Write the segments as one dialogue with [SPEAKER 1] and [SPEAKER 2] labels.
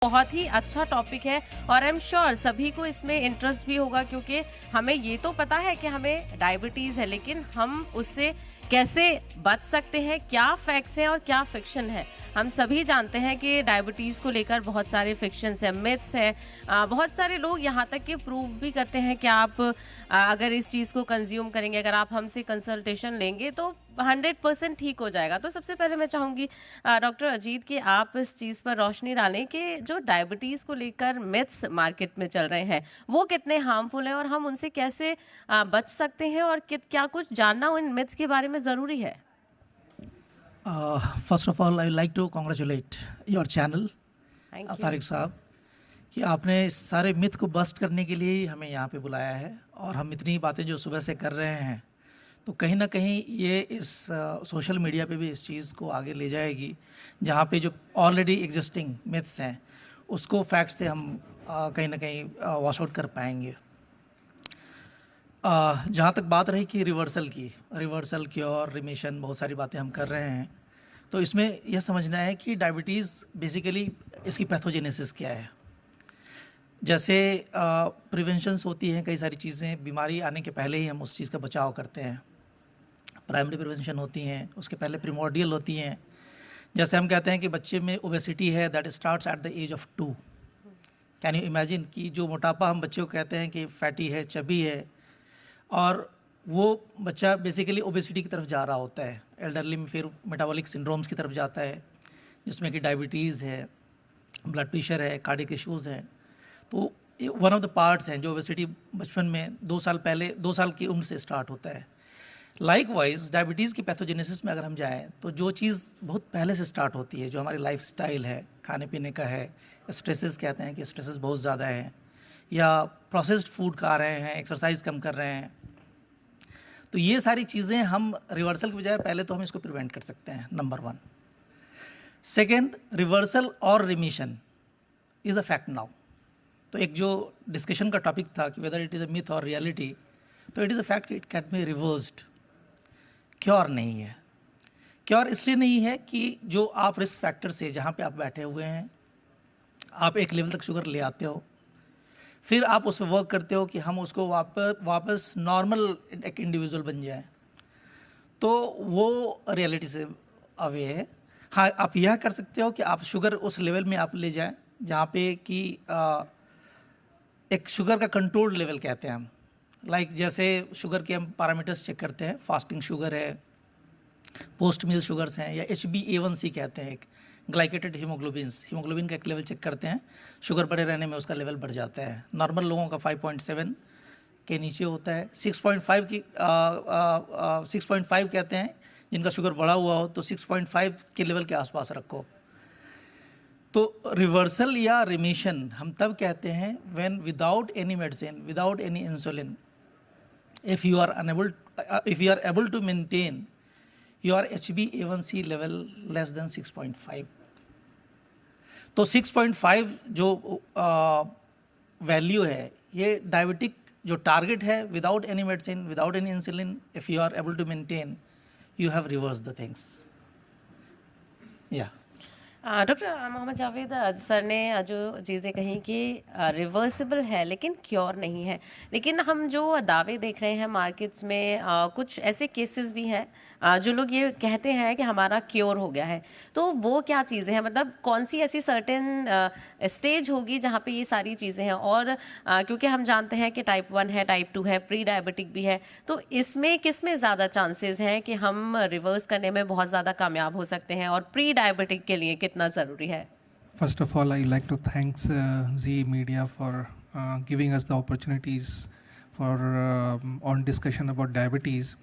[SPEAKER 1] बहुत ही अच्छा टॉपिक है और आई एम श्योर सभी को इसमें इंटरेस्ट भी होगा, क्योंकि हमें ये तो पता है कि हमें डायबिटीज है, लेकिन हम उससे कैसे बच सकते हैं, क्या फैक्ट्स हैं और क्या फिक्शन है। हम सभी जानते हैं कि डायबिटीज़ को लेकर बहुत सारे फिक्शंस हैं, मिथ्स हैं। बहुत सारे लोग यहाँ तक कि प्रूव भी करते हैं कि आप अगर इस चीज़ को कंज्यूम करेंगे, अगर आप हमसे कंसल्टेशन लेंगे तो 100% ठीक हो जाएगा। तो सबसे पहले मैं चाहूँगी डॉक्टर अजीत कि आप इस चीज़ पर रोशनी डालें कि जो डायबिटीज़ को लेकर मिथ्स मार्केट में चल रहे हैं वो कितने हार्मफुल हैं और हम उनसे कैसे बच सकते हैं, और क्या कुछ जानना उन मिथ्स के बारे में ज़रूरी है।
[SPEAKER 2] First of all I like to congratulate your channel
[SPEAKER 1] thank you.
[SPEAKER 2] Tariq sahab कि आपने इस सारे मिथ को बस्ट करने के लिए ही हमें यहाँ पे बुलाया है, और हम इतनी बातें जो सुबह से कर रहे हैं तो कहीं ना कहीं ये इस सोशल मीडिया पे भी इस चीज़ को आगे ले जाएगी, जहाँ पे जो ऑलरेडी एग्जिस्टिंग मिथ्स हैं उसको फैक्ट से हम कहीं ना कहीं वॉश आउट कर पाएंगे। जहाँ तक बात रही कि रिवर्सल क्योर रिमिशन बहुत सारी बातें हम कर रहे हैं, तो इसमें यह समझना है कि डायबिटीज़ बेसिकली इसकी पैथोजेनेसिस क्या है। जैसे प्रिवेंशंस होती हैं, कई सारी चीज़ें बीमारी आने के पहले ही हम उस चीज़ का बचाव करते हैं, प्राइमरी प्रिवेंशन होती हैं, उसके पहले प्रिमोर्डियल होती हैं। जैसे हम कहते हैं कि बच्चे में ओबेसिटी है that starts at the age of 2। Can you imagine कि जो मोटापा हम बच्चे को कहते हैं कि फैटी है, चबी है, और वो बच्चा बेसिकली ओबेसिटी की तरफ जा रहा होता है। एल्डरली में फिर मेटाबॉलिक सिंड्रोम्स की तरफ जाता है, जिसमें कि डायबिटीज़ है, ब्लड प्रेशर है, कार्डियक इश्यूज़ हैं। तो वन ऑफ द पार्ट्स हैं जो ओबेसिटी बचपन में 2 साल की उम्र से स्टार्ट होता है। लाइकवाइज डायबिटीज़ की पैथोजेनेसिस में अगर हम जाएँ तो जो चीज़ बहुत पहले से स्टार्ट होती है, जो हमारी लाइफ स्टाइल है, खाने पीने का है, स्ट्रेसेस कहते हैं कि स्ट्रेसेस बहुत ज़्यादा है, या प्रोसेस्ड फूड खा रहे हैं, एक्सरसाइज कम कर रहे हैं, तो ये सारी चीज़ें हम रिवर्सल के बजाय पहले तो हम इसको प्रिवेंट कर सकते हैं, नंबर 1। सेकेंड, रिवर्सल और remission is a fact now. तो एक जो डिस्कशन का टॉपिक था कि whether it is a myth और रियलिटी, तो इट इज़ अ फैक्ट कि it can be reversed. Cure नहीं है। क्योर इसलिए नहीं है कि जो आप रिस्क फैक्टर से जहाँ पे आप बैठे हुए हैं, आप एक लेवल तक शुगर ले आते हो, फिर आप उस पर वर्क करते हो कि हम उसको वापस नॉर्मल एक इंडिविजुअल बन जाए, तो वो रियलिटी से अवे है। हाँ, आप यह कर सकते हो कि आप शुगर उस लेवल में आप ले जाएं जहाँ पे कि एक शुगर का कंट्रोल्ड लेवल कहते हैं हम। लाइक जैसे शुगर के हम पैरामीटर्स चेक करते हैं, फास्टिंग शुगर है, पोस्ट मील शुगर्स हैं, या HbA1c कहते हैं, एक ग्लाइकेटेड हीमोग्लोबिन का एक लेवल चेक करते हैं। शुगर बढ़े रहने में उसका लेवल बढ़ जाता है। नॉर्मल लोगों का 5.7 के नीचे होता है। 6.5 कहते हैं जिनका शुगर बढ़ा हुआ हो, तो 6.5 के लेवल के आसपास रखो। तो रिवर्सल या रिमिशन हम तब कहते हैं when without any medicine, without any insulin, if you are able to maintain your HbA1c level less than 6.5। तो 6.5 जो वैल्यू है, ये डायबिटिक जो टारगेट है, without any medicine, without any insulin, if you are able to maintain, you have reverse the things. या
[SPEAKER 1] doctor Mohammad Javed sir ने जो चीज़ें कही कि रिवर्सिबल है लेकिन क्योर नहीं है, लेकिन हम जो दावे देख रहे हैं मार्केट्स में, कुछ ऐसे केसेस भी हैं जो लोग ये कहते हैं कि हमारा क्योर हो गया है। तो वो क्या चीज़ें हैं, मतलब कौन सी ऐसी सर्टेन स्टेज होगी जहाँ पे ये सारी चीज़ें हैं? और क्योंकि हम जानते हैं कि टाइप 1 है, टाइप 2 है, प्री डायबिटिक भी है, तो इसमें किस में ज़्यादा चांसेस हैं कि हम रिवर्स करने में बहुत ज़्यादा कामयाब हो सकते हैं, और प्री डायबिटिक के लिए कितना ज़रूरी है?
[SPEAKER 3] First of all, I like to thanks Z Media for giving us the opportunities for on discussion about diabetes.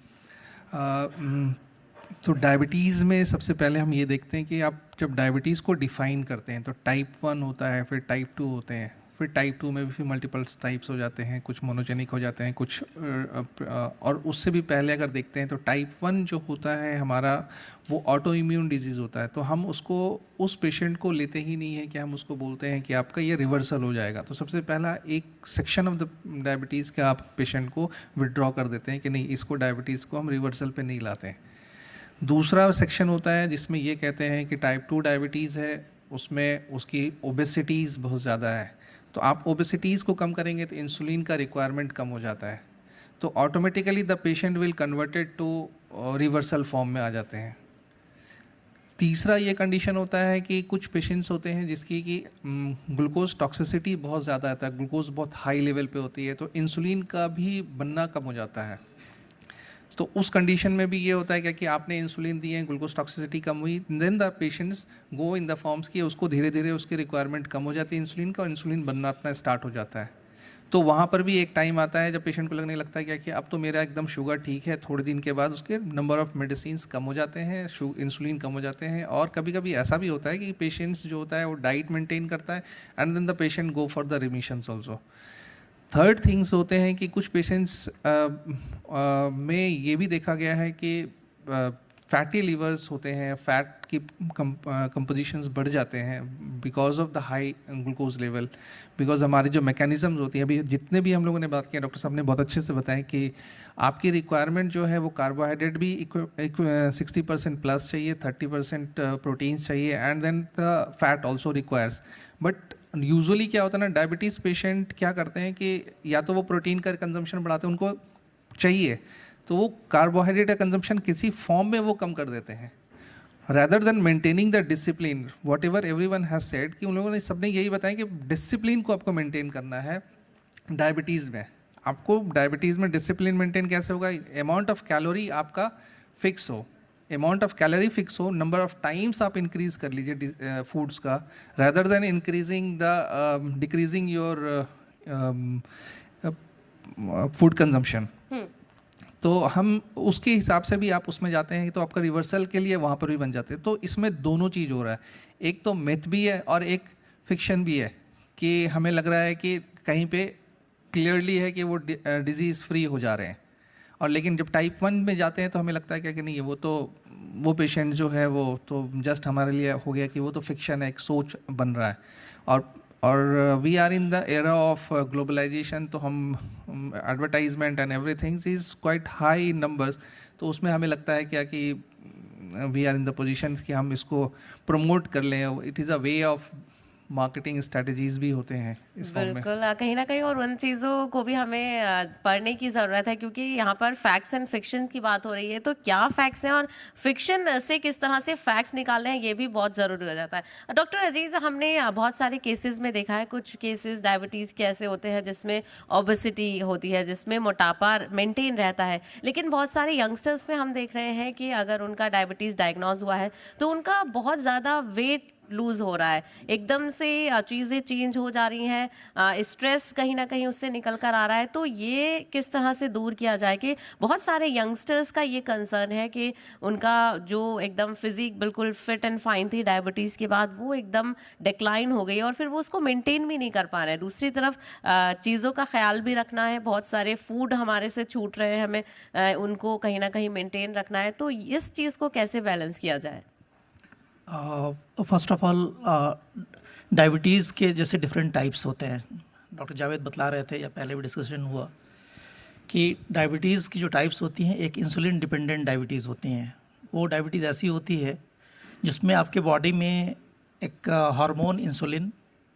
[SPEAKER 3] तो डायबिटीज़ में सबसे पहले हम ये देखते हैं कि आप जब डायबिटीज़ को डिफ़ाइन करते हैं तो टाइप 1 होता है, फिर टाइप 2 होते हैं, फिर टाइप 2 में भी फिर मल्टीपल टाइप्स हो जाते हैं, कुछ मोनोजेनिक हो जाते हैं, कुछ और उससे भी पहले अगर देखते हैं तो टाइप 1 जो होता है हमारा, वो ऑटो इम्यून डिजीज़ होता है। तो हम उसको उस पेशेंट को लेते ही नहीं है कि हम उसको बोलते हैं कि आपका ये रिवर्सल हो जाएगा। तो सबसे पहला एक सेक्शन ऑफ द डायबिटीज़ का आप पेशेंट को विड्रॉ कर देते हैं कि नहीं, इसको डायबिटीज़ को हम रिवर्सल पे नहीं लाते हैं। दूसरा सेक्शन होता है जिसमें ये कहते हैं कि टाइप 2 डायबिटीज़ है, उसमें उसकी ओबेसिटीज़ बहुत ज़्यादा है, तो आप ओबेसिटीज़ को कम करेंगे तो इंसुलिन का रिक्वायरमेंट कम हो जाता है, तो automatically the patient will converted to reversal form में आ जाते हैं। तीसरा ये कंडीशन होता है कि कुछ पेशेंट्स होते हैं जिसकी कि ग्लूकोज टॉक्सिसिटी बहुत ज़्यादा आता है, ग्लूकोज बहुत हाई लेवल पे होती है, तो इंसुलिन का भी बनना कम हो जाता है। तो उस कंडीशन में भी ये होता है कि आपने इंसुलिन दिए, ग्लूकोज टॉक्सिसिटी कम हुई, then the patients go in the forms कि उसको धीरे धीरे उसकी रिक्वायरमेंट कम हो जाती है इंसुलिन का, और इंसुलिन बनना अपना स्टार्ट हो जाता है। तो वहाँ पर भी एक टाइम आता है जब पेशेंट को लगने लगता है कि अब तो मेरा एकदम शुगर ठीक है, थोड़े दिन के बाद उसके नंबर ऑफ़ मेडिसिन्स कम हो जाते हैं, इंसुलिन कम हो जाते हैं, और कभी कभी ऐसा भी होता है कि पेशेंट्स जो होता है वो डाइट मेंटेन करता है and then the patient go for the remissions also. Third things होते हैं कि कुछ पेशेंट्स में ये भी देखा गया है कि फैटी लीवर्स होते हैं, फैट की कंपोजिशंस बढ़ जाते हैं because of the high glucose level, because हमारी जो मैकेनिज्म्स होती हैं, अभी जितने भी हम लोगों ने बात किया, डॉक्टर साहब ने बहुत अच्छे से बताया कि आपकी रिक्वायरमेंट जो है वो कार्बोहाइड्रेट भी 60% प्लस चाहिए, 30% प्रोटीन्स चाहिए, and then the fat also requires. But usually क्या होता है ना, डायबिटीज़ पेशेंट क्या करते हैं कि या तो वो प्रोटीन का कंजम्पशन बढ़ाते हैं, उनको चाहिए तो वो कार्बोहाइड्रेट का कंजम्पशन किसी फॉर्म में वो कम कर देते हैं, rather than maintaining the discipline what ever every one has said, कि उन लोगों ने सबने यही बताया कि डिसिप्लिन को आपको मेंटेन करना है डायबिटीज़ में। आपको डायबिटीज़ में डिसिप्लिन मेंटेन कैसे होगा? अमाउंट ऑफ कैलोरी आपका फिक्स हो, अमाउंट ऑफ कैलोरी फिक्स हो, नंबर ऑफ टाइम्स आप इंक्रीज कर लीजिए फूड्स का, rather than increasing the decreasing your food consumption. तो हम उसके हिसाब से भी आप उसमें जाते हैं तो आपका रिवर्सल के लिए वहाँ पर भी बन जाते हैं। तो इसमें दोनों चीज़ हो रहा है, एक तो मिथ भी है और एक फिक्शन भी है, कि हमें लग रहा है कि कहीं पे क्लियरली है कि वो डिजीज़ फ्री हो जा रहे हैं, और लेकिन जब टाइप 1 में जाते हैं तो हमें लगता है कि नहीं, वो पेशेंट जो है वो तो जस्ट हमारे लिए हो गया कि वो तो फिक्शन है, एक सोच बन रहा है। और we are in the era of globalisation, तो हम advertisement and everything is quite high numbers, तो उसमें हमें लगता है क्या कि we are in the position कि हम इसको प्रमोट कर लें। It is a way of marketing strategies भी होते हैं इस फॉर्म में।
[SPEAKER 1] बिल्कुल, कहीं ना कहीं और उन चीज़ों को भी हमें पढ़ने की ज़रूरत है, क्योंकि यहाँ पर फैक्ट्स एंड फिक्शन की बात हो रही है, तो क्या फैक्ट्स हैं और फिक्शन से किस तरह से फैक्ट्स निकालने हैं, ये भी बहुत ज़रूरी हो जाता है। डॉक्टर अजीज, हमने बहुत सारे केसेस में देखा है, कुछ केसेस डायबिटीज़ के ऐसे होते हैं जिसमें ओबेसिटी होती है, जिसमें मोटापा मेंटेन रहता है, लेकिन बहुत सारे यंगस्टर्स में हम देख रहे हैं कि अगर उनका डायबिटीज़ डायग्नोज हुआ है तो उनका बहुत ज़्यादा वेट लूज़ हो रहा है, एकदम से चीज़ें चेंज हो जा रही हैं, स्ट्रेस कहीं ना कहीं उससे निकल कर आ रहा है। तो ये किस तरह से दूर किया जाए कि बहुत सारे यंगस्टर्स का ये कंसर्न है कि उनका जो एकदम फिजिक बिल्कुल फिट एंड फाइन थी डायबिटीज़ के बाद, वो एकदम डिक्लाइन हो गई और फिर वो उसको मेंटेन भी नहीं कर पा रहे हैं। दूसरी तरफ चीज़ों का ख्याल भी रखना है, बहुत सारे फूड हमारे से छूट रहे हैं, हमें उनको कहीं ना कहीं मेंटेन रखना है, तो इस चीज़ को कैसे बैलेंस किया जाए?
[SPEAKER 2] फर्स्ट ऑफ ऑल, डायबिटीज़ के जैसे डिफरेंट टाइप्स होते हैं, डॉक्टर जावेद बतला रहे थे या पहले भी डिस्कशन हुआ कि डायबिटीज़ की जो टाइप्स होती हैं, एक इंसुलिन डिपेंडेंट डायबिटीज़ होती हैं। वो डायबिटीज़ ऐसी होती है जिसमें आपके बॉडी में एक हार्मोन इंसुलिन,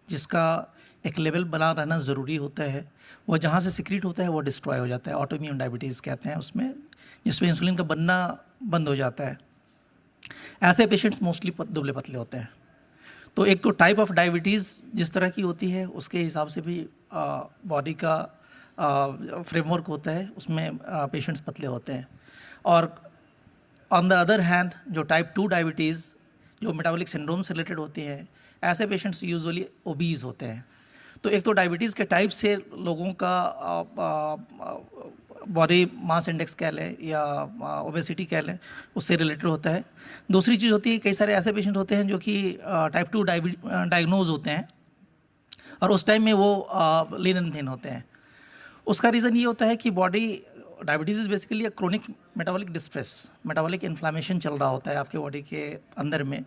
[SPEAKER 2] जिसका एक लेवल बना रहना ज़रूरी होता है, वो जहाँ से सिक्रीट होता है वो डिस्ट्रॉय हो जाता है। ऑटोइम्यून डायबिटीज़ कहते हैं उसमें, जिसमें इंसुलिन का बनना बंद हो जाता है। ऐसे पेशेंट्स मोस्टली दुबले पतले होते हैं। तो एक तो टाइप ऑफ डायबिटीज़ जिस तरह की होती है उसके हिसाब से भी बॉडी का फ्रेमवर्क होता है, उसमें पेशेंट्स पतले होते हैं। और ऑन द अदर हैंड जो टाइप 2 डायबिटीज़ जो मेटाबॉलिक सिंड्रोम से रिलेटेड होती हैं, ऐसे पेशेंट्स यूजुअली ओबीज होते हैं। तो एक तो डायबिटीज़ के टाइप से लोगों का बॉडी मास इंडेक्स कह लें या ओबेसिटी कह लें, उससे रिलेटेड होता है। दूसरी चीज़ होती है, कई सारे ऐसे पेशेंट होते हैं जो कि टाइप 2 डायग्नोज होते हैं और उस टाइम में वो लीन एंड थिन होते हैं। उसका रीज़न ये होता है कि body diabetes is basically a chronic metabolic distress, metabolic inflammation चल रहा होता है आपके बॉडी के अंदर में,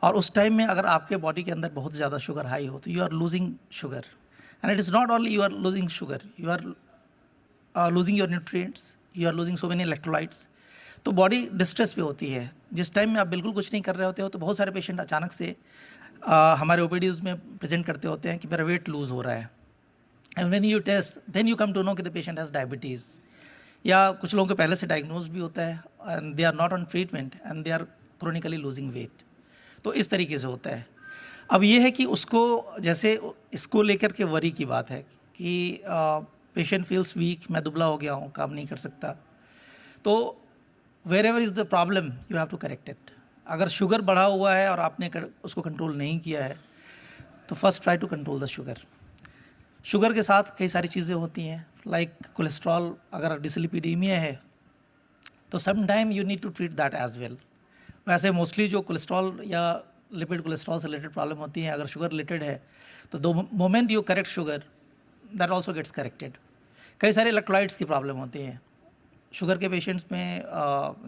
[SPEAKER 2] और उस टाइम में अगर आपके बॉडी के अंदर बहुत ज़्यादा शुगर हाई हो तो you are losing sugar, and it is not only you are losing sugar, you are losing your nutrients, you are losing so many electrolytes. तो बॉडी डिस्ट्रेस पे होती है। जिस टाइम में आप बिल्कुल कुछ नहीं कर रहे होते हो तो बहुत सारे पेशेंट अचानक से हमारे ओपीडीज में प्रेजेंट करते होते हैं कि मेरा वेट लूज़ हो रहा है, and when you test then you come to know कि द पेशेंट हैज़ डायबिटीज़, या कुछ लोगों को पहले से डायग्नोज भी होता है and they are not on treatment and they are chronically losing weight. तो इस तरीके से होता है। अब ये है कि उसको, जैसे इसको लेकर के वरी की बात है कि पेशेंट फील्स वीक, मैं दुबला हो गया हूँ, काम नहीं कर सकता, तो wherever is the problem you have to correct it. अगर शुगर बढ़ा हुआ है और आपने उसको कंट्रोल नहीं किया है तो first try to control the sugar. Sugar के साथ कई सारी चीज़ें होती हैं, लाइक कोलेस्ट्रॉल। अगर डिसलिपिडीमिया है तो some time you need to treat that as well. वैसे मोस्टली जो कोलेस्ट्रॉल या लिपिड कोलेस्ट्रॉल से रिलेटेड प्रॉब्लम होती है, अगर शुगर रिलेटेड है तो the moment you correct sugar that also gets corrected. कई सारे इलेक्ट्रोलाइट्स की प्रॉब्लम होती है शुगर के पेशेंट्स में।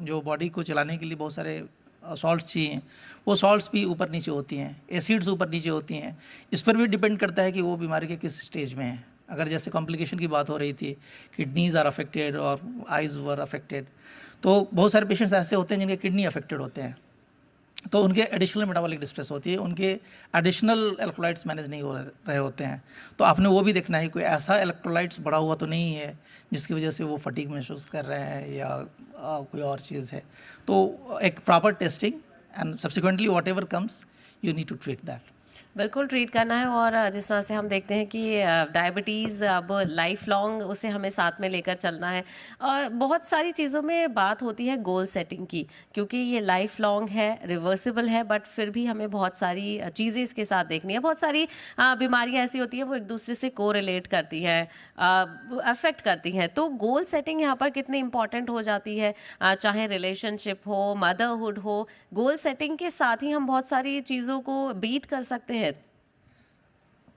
[SPEAKER 2] जो बॉडी को चलाने के लिए बहुत सारे सॉल्ट्स चाहिए, वो सॉल्ट्स भी ऊपर नीचे होती हैं, एसिड्स ऊपर नीचे होती हैं। इस पर भी डिपेंड करता है कि वो बीमारी के किस स्टेज में है। अगर जैसे कॉम्प्लिकेशन की बात हो रही थी, किडनीज आर अफेक्टेड और आइज़ वर अफेक्टेड, तो बहुत सारे पेशेंट्स ऐसे होते हैं जिनके किडनी अफेक्टेड होते हैं, तो उनके एडिशनल मेटाबॉलिक डिस्ट्रेस होती है, उनके एडिशनल इलेक्ट्रोलाइट्स मैनेज नहीं हो रहे होते हैं। तो आपने वो भी देखना है कोई ऐसा इलेक्ट्रोलाइट्स बढ़ा हुआ तो नहीं है जिसकी वजह से वो फटीग महसूस कर रहे हैं या कोई और चीज़ है। तो एक proper testing and subsequently whatever comes you need to treat that.
[SPEAKER 1] बिल्कुल ट्रीट करना है। और जिस तरह से हम देखते हैं कि डायबिटीज़ अब लाइफ लॉन्ग उसे हमें साथ में लेकर चलना है। और बहुत सारी चीज़ों में बात होती है गोल सेटिंग की, क्योंकि ये लाइफ लॉन्ग है, रिवर्सिबल है, बट फिर भी हमें बहुत सारी चीज़ें इसके साथ देखनी है। बहुत सारी बीमारियां ऐसी होती हैं वो एक दूसरे से को रिलेट करती हैं, अफेक्ट करती हैं। तो गोल सेटिंग यहाँ पर कितनी इंपॉर्टेंट हो जाती है, चाहे रिलेशनशिप हो, मदरहुड हो, गोल सेटिंग के साथ ही हम बहुत सारी चीज़ों को बीट कर सकते हैं।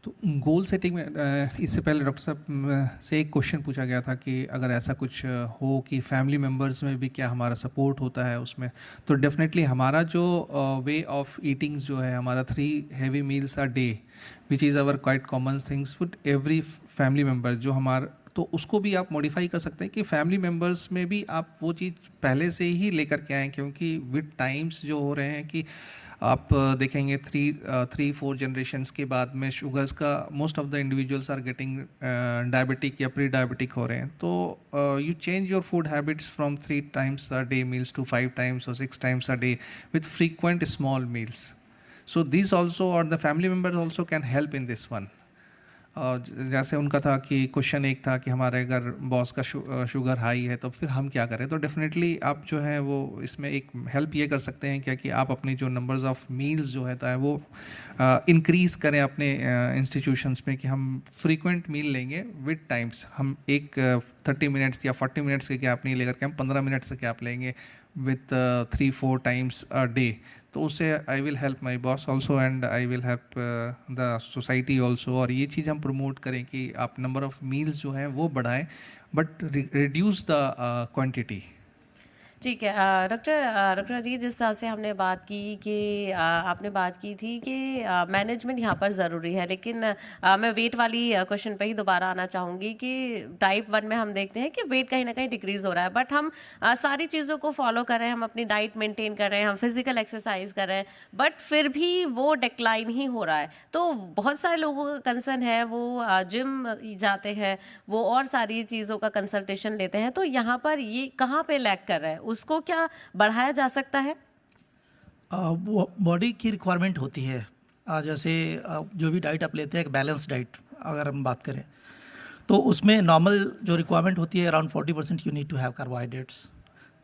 [SPEAKER 3] तो गोल सेटिंग में इससे पहले डॉक्टर साहब से एक क्वेश्चन पूछा गया था कि अगर ऐसा कुछ हो कि फैमिली मेम्बर्स में भी क्या हमारा सपोर्ट होता है उसमें, तो डेफिनेटली हमारा जो वे ऑफ ईटिंग्स जो है, हमारा 3 heavy meals a day which is our quite common things with every family members जो हमारा, तो उसको भी आप मॉडिफाई कर सकते हैं कि फैमिली मेम्बर्स में भी आप वो चीज़ पहले से ही लेकर के आएँ, क्योंकि विद टाइम्स जो हो रहे हैं कि आप देखेंगे 3-4 जनरेशंस के बाद में शुगर्स का most of the individuals are getting diabetic या प्री डायबिटिक हो रहे हैं। तो you change your food habits from 3 times a day meals to 5 times or 6 times a day with frequent small meals. So these also, or the family members also can help in this one. जैसे उनका था कि question एक था कि हमारे अगर boss का शुगर हाई है तो फिर हम क्या करें, तो डेफिनेटली आप जो है वो इसमें एक हेल्प ये कर सकते हैं क्या कि आप अपनी जो नंबर्स ऑफ मील्स जो है वो इंक्रीज़ करें अपने इंस्टीट्यूशंस में, कि हम फ्रीक्वेंट मील लेंगे विद टाइम्स। हम एक 30 मिनट्स या 40 मिनट्स के गैप नहीं लेकर के हम 15 मिनट्स के गैप लेंगे विथ 3-4 times a day। तो उससे I will help my boss also and I will help the society also. और ये चीज़ हम प्रमोट करें कि आप नंबर ऑफ़ मील्स जो हैं वो बढ़ाएं बट रिड्यूस द क्वांटिटी।
[SPEAKER 1] ठीक है। डॉक्टर अजीत, जिस तरह से हमने बात की कि आपने बात की थी कि मैनेजमेंट यहाँ पर ज़रूरी है, लेकिन मैं वेट वाली क्वेश्चन पे ही दोबारा आना चाहूँगी कि टाइप 1 में हम देखते हैं कि वेट कहीं ना कहीं डिक्रीज़ हो रहा है, बट हम सारी चीज़ों को फॉलो कर रहे हैं, हम अपनी डाइट मेंटेन कर रहे हैं, हम फिजिकल एक्सरसाइज कर रहे हैं, बट फिर भी वो डिक्लाइन ही हो रहा है। तो बहुत सारे लोगों का कंसर्न है, वो जिम जाते हैं, वो और सारी चीज़ों का कंसल्टेशन लेते हैं, तो यहाँ पर ये कहाँ पे लैग कर रहा है, उसको क्या बढ़ाया जा सकता है?
[SPEAKER 2] बॉडी की रिक्वायरमेंट होती है। जैसे जो भी डाइट आप लेते हैं, एक बैलेंस डाइट अगर हम बात करें तो उसमें नॉर्मल जो रिक्वायरमेंट होती है around 40% you need to have carbohydrates,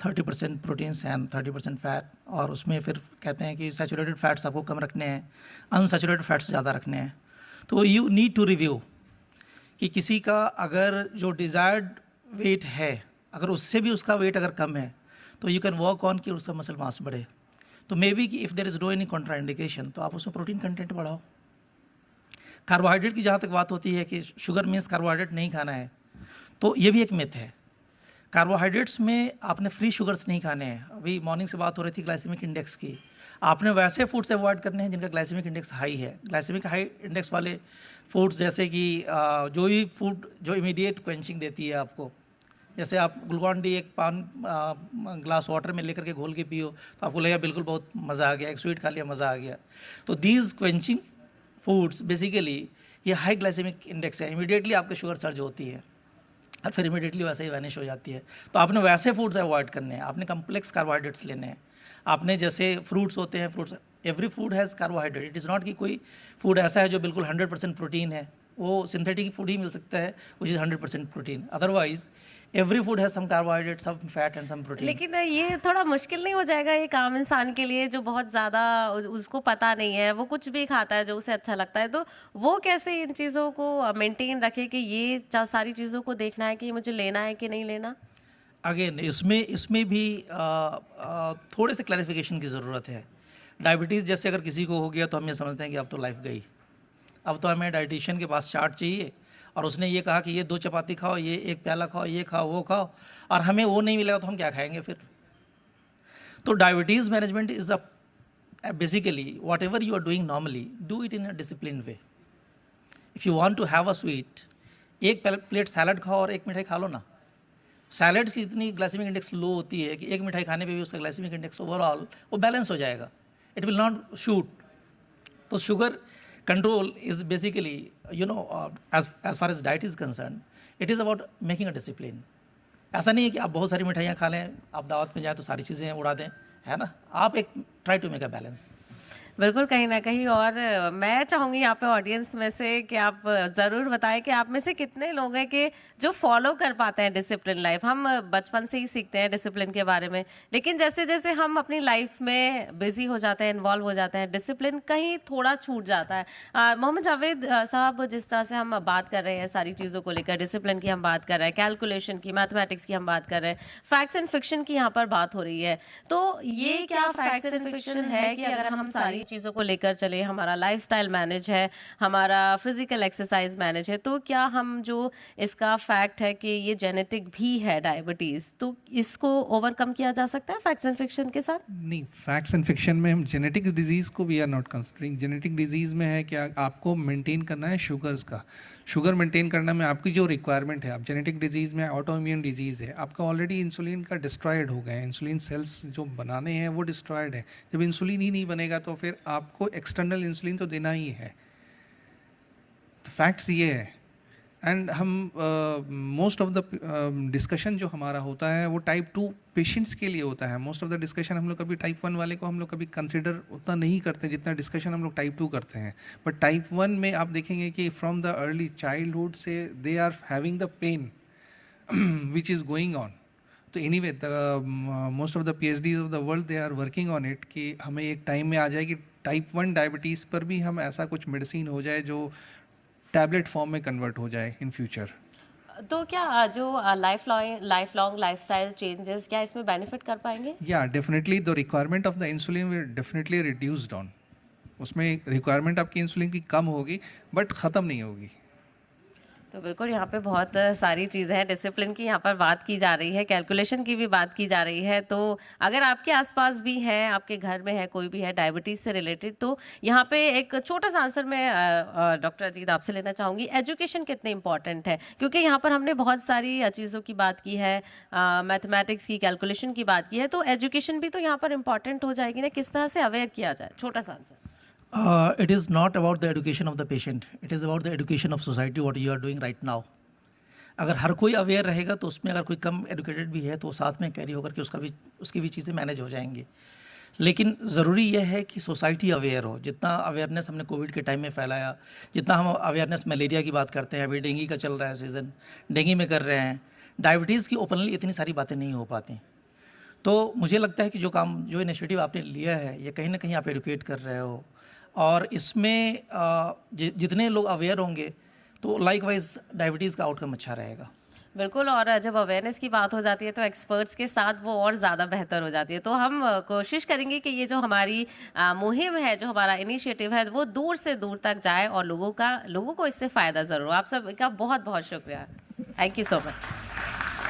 [SPEAKER 2] 30% proteins and 30% fat. और उसमें फिर कहते हैं कि सैचुरेटेड फैट्स आपको कम रखने हैं, अनसैचुरेटेड फैट्स ज़्यादा रखने हैं। तो यू नीड टू रिव्यू कि किसी का अगर जो डिज़ायर्ड वेट है, अगर उससे भी उसका वेट अगर कम है तो यू कैन वर्क ऑन कि उसका मसल मास बढ़े। तो मे बी कि if there is no any contraindication तो आप उसमें प्रोटीन कंटेंट बढ़ाओ। कार्बोहाइड्रेट की जहाँ तक बात होती है कि शुगर मीन्स कार्बोहाइड्रेट नहीं खाना है, तो ये भी एक मिथ है। कार्बोहाइड्रेट्स में आपने फ्री शुगर्स नहीं खाने हैं। अभी मॉर्निंग से बात हो रही थी ग्लाइसेमिक इंडेक्स की, आपने वैसे फूड्स अवॉइड करने हैं जिनका ग्लाइसेमिक इंडेक्स हाई है। ग्लाइसेमिक हाई इंडेक्स वाले फूड्स जैसे कि जो भी फूड जो इमीडिएट क्वेंचिंग देती है आपको, जैसे आप ग्लूकॉन डी एक ग्लास वाटर में लेकर के घोल के पियो तो आपको लगेगा बिल्कुल बहुत मज़ा आ गया, एक स्वीट खा लिया मज़ा आ गया। तो दीज क्वेंचिंग फूड्स बेसिकली ये हाई ग्लाइसेमिक इंडेक्स है, इमीडिएटली आपके शुगर सर्ज होती है और फिर इमीडिएटली वैसे ही वैनिश हो जाती है। तो आपने वैसे फूड्स अवॉइड करने हैं, आपने कम्प्लेक्स कार्बोहाइड्रेट्स लेने हैं। आपने जैसे फ्रूट्स होते हैं, fruits every food has carbohydrate, it is not कि कोई फूड ऐसा है जो बिल्कुल 100% प्रोटीन है, वो सिंथेटिक फूड ही मिल सकता है which is 100% protein. Otherwise every food has some carbohydrate, some fat and some protein.
[SPEAKER 1] लेकिन ये थोड़ा मुश्किल नहीं हो जाएगा एक आम इंसान के लिए जो बहुत ज़्यादा उसको पता नहीं है, वो कुछ भी खाता है जो उसे अच्छा लगता है, तो वो कैसे इन चीज़ों को मेंटेन रखे कि ये सारी चीज़ों को देखना है कि मुझे लेना है कि नहीं लेना?
[SPEAKER 2] अगेन इसमें भी थोड़े से क्लैरिफिकेशन की ज़रूरत है। डायबिटीज़ जैसे अगर किसी को हो गया तो हम ये समझते हैं कि अब तो लाइफ गई, अब तो हमें डाइटिशियन के पास चार्ट चाहिए और उसने ये कहा कि ये 2 चपाती खाओ, ये 1 प्याला खाओ, ये खाओ, वो खाओ, और हमें वो नहीं मिलेगा तो हम क्या खाएंगे फिर? तो diabetes management is basically whatever you are doing normally do it in a discipline way. If you want to have a sweet, एक प्लेट सैलड खाओ और 1 मिठाई खा लो ना। सैलड्स की इतनी ग्लाइसेमिक इंडेक्स लो होती है कि 1 मिठाई खाने पे भी उसका ग्लाइसेमिक इंडेक्स ओवरऑल वो बैलेंस हो जाएगा, इट विल नॉट शूट। तो sugar control is basically as far as diet is concerned, it is about making a discipline। ऐसा नहीं है कि आप बहुत सारी मिठाइयाँ खा लें, आप दावत में जाएँ तो सारी चीज़ें उड़ा दें, है ना। आप एक try to make a balance.
[SPEAKER 1] बिल्कुल, कहीं ना कहीं। और मैं चाहूँगी यहाँ पे ऑडियंस में से कि आप ज़रूर बताएं कि आप में से कितने लोग हैं कि जो फॉलो कर पाते हैं डिसिप्लिन लाइफ। हम बचपन से ही सीखते हैं डिसिप्लिन के बारे में, लेकिन जैसे जैसे हम अपनी लाइफ में बिजी हो जाते हैं, इन्वॉल्व हो जाते हैं, डिसिप्लिन कहीं थोड़ा छूट जाता है। मोहम्मद जावेद साहब, जिस तरह से हम बात कर रहे हैं सारी चीज़ों को लेकर, डिसिप्लिन की हम बात कर रहे हैं, कैलकुलेशन की, मैथमेटिक्स की हम बात कर रहे हैं, फैक्ट्स एंड फिक्शन की यहाँ पर बात हो रही है, तो ये क्या फैक्ट्स एंड फिक्शन है कि अगर हम सारी चीज़ों को लेकर चले, हमारा लाइफस्टाइल मैनेज है, हमारा फिजिकल एक्सरसाइज मैनेज है, तो क्या हम जो इसका फैक्ट है कि ये जेनेटिक भी है डायबिटीज़, तो इसको ओवरकम किया जा सकता है फैक्ट्स एंड फिक्शन के साथ?
[SPEAKER 3] नहीं, फैक्ट्स एंड फिक्शन में हम जेनेटिक डिजीज़ को we are not considering. Genetic disease में है कि आपको मेंटेन करना है शुगर्स का, शुगर मेंटेन करना में आपकी जो रिक्वायरमेंट है। आप जेनेटिक डिजीज़ में ऑटो इम्यून डिजीज़ है, आपका ऑलरेडी इंसुलिन का डिस्ट्रॉयड हो गया है, इंसुलिन सेल्स जो बनाने हैं वो डिस्ट्रॉयड है। जब इंसुलिन ही नहीं बनेगा तो फिर आपको एक्सटर्नल इंसुलिन तो देना ही है। तो फैक्ट्स ये है। एंड हम मोस्ट ऑफ द डिस्कशन जो हमारा होता है वो टाइप 2 पेशेंट्स के लिए होता है। मोस्ट ऑफ द डिस्कशन हम लोग कभी टाइप 1 वाले को हम लोग कभी कंसिडर उतना नहीं करते जितना डिस्कशन हम लोग टाइप 2 करते हैं। बट टाइप 1 में आप देखेंगे कि फ्रॉम द अर्ली चाइल्डहुड से they are having the pain which is going on. तो anyway most of the PhDs of the world they are working on it कि हमें एक टाइम में आ जाए कि टाइप 1 डायबिटीज़ पर भी हम ऐसा कुछ मेडिसिन हो जाए जो टैबलेट फॉर्म में कन्वर्ट हो जाए इन फ्यूचर।
[SPEAKER 1] तो क्या जो लाइफ लॉन्ग लाइफस्टाइल चेंजेस, क्या इसमें बेनिफिट कर पाएंगे?
[SPEAKER 3] या definitely the requirement of the insulin will definitely reduced on. उसमें रिक्वायरमेंट आपकी इंसुलिन की कम होगी बट ख़त्म नहीं होगी।
[SPEAKER 1] तो बिल्कुल यहाँ पे बहुत सारी चीज़ें हैं। डिसिप्लिन की यहाँ पर बात की जा रही है, कैलकुलेशन की भी बात की जा रही है। तो अगर आपके आसपास भी है, आपके घर में है, कोई भी है डायबिटीज़ से रिलेटेड, तो यहाँ पे एक छोटा सा आंसर मैं डॉक्टर अजीत आपसे लेना चाहूँगी। एजुकेशन कितनी इंपॉर्टेंट है, क्योंकि यहाँ पर हमने बहुत सारी चीज़ों की बात की है, मैथमेटिक्स की, कैलकुलेशन की बात की है, तो एजुकेशन भी तो यहाँ पर इम्पॉर्टेंट हो जाएगी ना। किस तरह से अवेयर किया जाए? छोटा सा answer.
[SPEAKER 2] It is not about the education of the patient, it is about the education of society, what you are doing right now। अगर हर कोई अवेयर रहेगा तो उसमें अगर कोई कम एडुकेटेड भी है तो साथ में कैरी होकर के उसकी भी चीज़ें मैनेज हो जाएंगी। लेकिन ज़रूरी यह है कि सोसाइटी अवेयर हो। जितना अवेयरनेस हमने कोविड के टाइम में फैलाया, जितना हम अवेयरनेस मलेरिया की बात करते हैं, अभी डेंगू का चल रहा है सीज़न, डेंगू में कर रहे हैं, डायबिटीज़ की ओपनली इतनी सारी बातें नहीं हो पाती। तो मुझे लगता है कि जो इनिशिएटिव आपने लिया है ये कहीं ना कहीं आप एडुकेट कर रहे हो, और इसमें जितने लोग अवेयर होंगे तो लाइकवाइज डायबिटीज़ का आउटकम अच्छा रहेगा।
[SPEAKER 1] बिल्कुल। और जब अवेयरनेस की बात हो जाती है तो एक्सपर्ट्स के साथ वो और ज़्यादा बेहतर हो जाती है। तो हम कोशिश करेंगे कि ये जो हमारी मुहिम है, जो हमारा इनिशिएटिव है, वो दूर से दूर तक जाए और लोगों को इससे फ़ायदा ज़रूर। आप सब का बहुत बहुत शुक्रिया। Thank you so much.